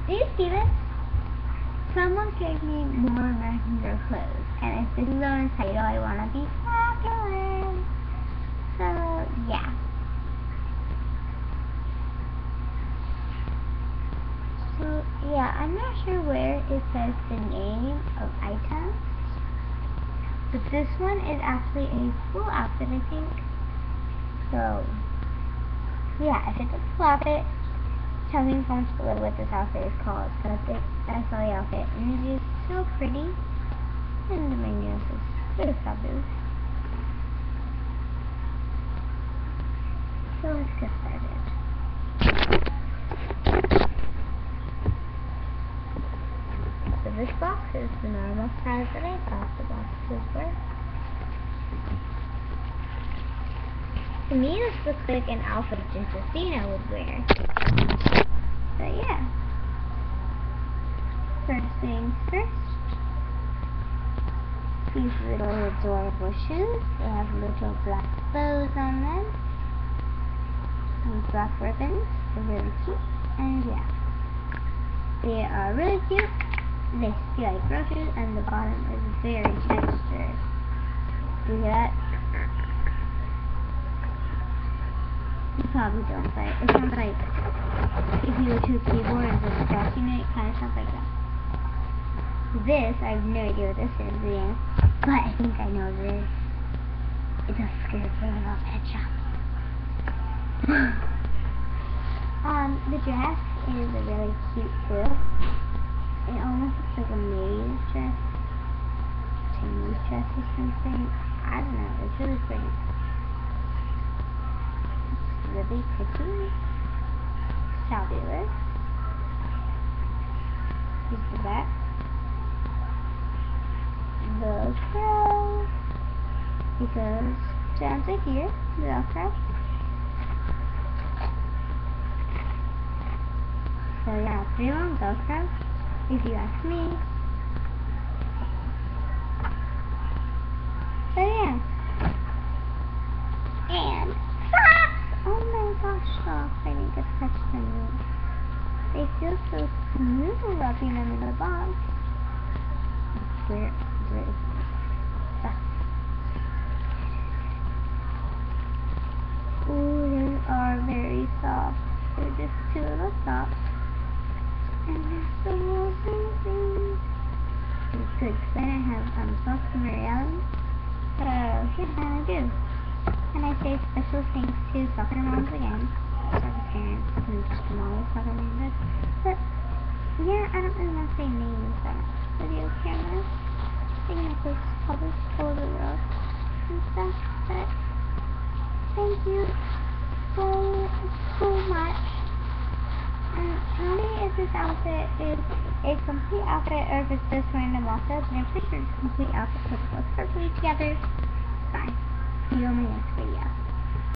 Do you see this? Someone gave me more American Girl clothes, and if this is on the title, I want to be popular. So, yeah. So, yeah, I'm not sure where it says the name of items, but this one is actually a full outfit, I think. So, yeah, if it's a full outfit, tell me in the comments below what this outfit is called, because I saw the outfit, and it is so pretty, and my nails is so fabulous. So let's get started. So this box is the normal size that I thought the boxes were. To me, this looks like an outfit Josefina would wear. But yeah. First things first. These little adorable shoes. They have little black bows on them. And black ribbons. They're really cute. And yeah. They are really cute. They feel like groceries, and the bottom is very textured. You hear that? You probably don't, but it sounds like if you were to a keyboard and just scratching it, it kind of sounds like that. This, I have no idea what this is, yeah, but I think I know this. It's a skirt for a little pet shop. The dress is a really cute too. It almost looks like a maid's dress, Chinese dress or something. I don't know, it's really pretty. Really pretty, fabulous. Here's the back. Velcro. It goes down to here. Velcro. So yeah, pretty long Velcro, if you ask me. So yeah. And oh my gosh, socks. I need to touch them. They feel so smooth rubbing them in the box. Where is it? Ooh, they are very soft. They're just two little socks. And they're so amazing. It's good because I have socks in reality. So, yeah, I do. And I say special thanks to soccer moms again, soccer parents, and just moms, soccer moms. But yeah, I don't really want to say names on video cameras. I think it's published all over the world and stuff. But thank you so much. And tell me if this outfit is a complete outfit or if it's just random also. But I'm pretty sure it's a complete outfit because it goes perfectly together. Bye. See you in my next video.